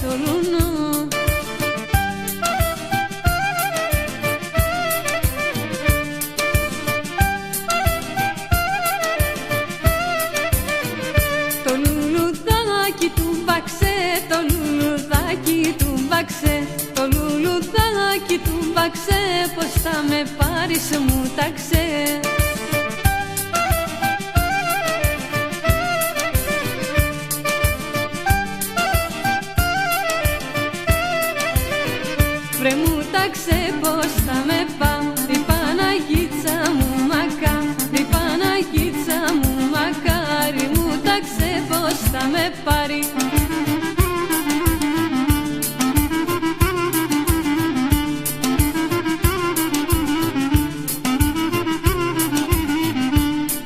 στο λουνό. Το λουλουδάκι του μπαξέ, το λουλουδάκι του μπαξέ, το λουλουδάκι του μπαξέ, πως θα με πάρεις μου ταξέ. Βρε μου ταξέ πως θα με πάω, η Παναγίτσα μου μακά, η Παναγίτσα μου μακάρι, μου ταξέ πως θα με πάρει.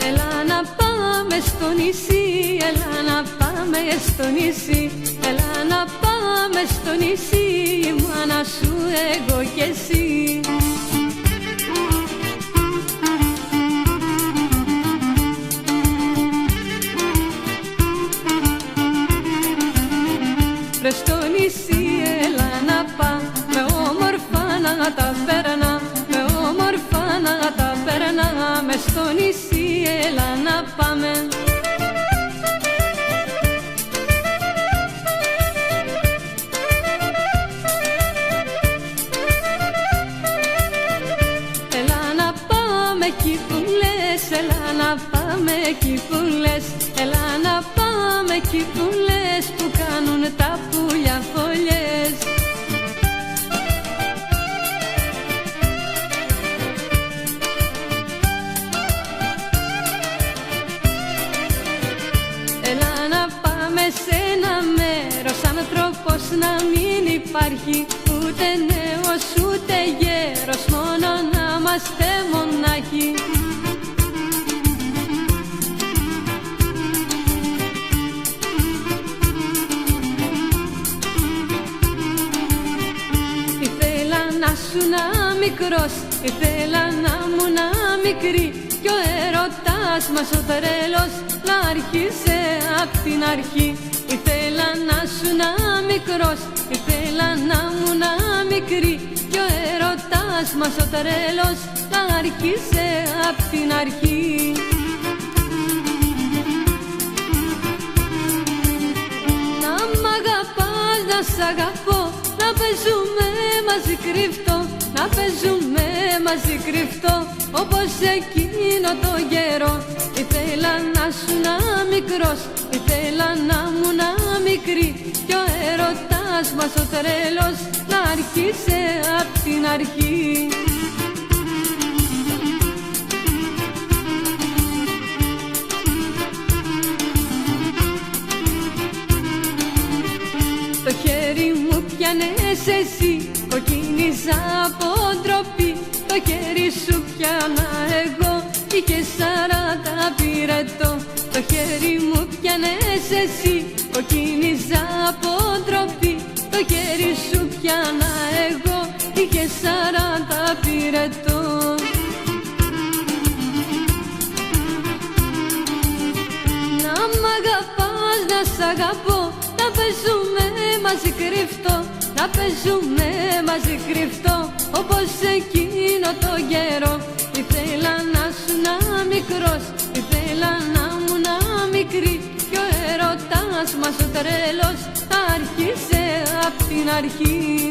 Έλα να πάμε στο νησί, έλα να πάμε στο νησί, έλα να πάμε στο νησί, η μάνα σου εγώ κι εσύ. Βρε στο νησί έλα να πάμε, όμορφα να τα περνά, με όμορφα να τα περνά, μες στο νησί έλα να πάμε. Εκεί που λες, έλα να πάμε εκεί που λες, έλα να πάμε εκεί που λες, που κάνουν τα πουλιά φωλιές. Έλα να πάμε σε ένα μέρος, άνθρωπος να μην υπάρχει, ούτε νέος ούτε γέρος, μόνο να είμαστε μονάχοι. Ήθελα να σου να μικρός, ήθελα να μου να μικρή, κι ο έρωτας μας ο τρέλος να άρχισε απ' την αρχή. Ήθελα να σου να μικρός, ήθελα να μου να μικρή, κι ο έρωτας μας ο τρέλος να άρχισε απ' την αρχή. Να μ' αγαπάς, να σ' αγαπώ, να παίζουμε μαζί κρυφτό, να παίζουμε μαζί κρυφτό, όπως εκείνο το καιρό. Ήθελα να σου να μικρός, ήθελα να μου να μικρή, κι ο έρωτας μας ο τρέλος να άρχισε απ' την αρχή. Το χέρι μου πιάνες εσύ, κοκκίνιζα από ντροπή, το χέρι σου πιάνα εγώ, είχε 40 πυρετό. Το χέρι μου πιάνες εσύ, κοκκίνιζα από ντροπή, το χέρι σου πιάνα εγώ, είχε 40 πυρετό. Να μ' αγαπάς, να σ' αγαπώ, να παίζουμε μαζί κρυφτό, να παίζουμε μαζί κρυφτό, όπως εκείνο το καιρό. Ήθελα να σου να μικρός, ήθελα να μου να μικρή, κι ο έρωτας μας ο τρέλος άρχισε απ' την αρχή.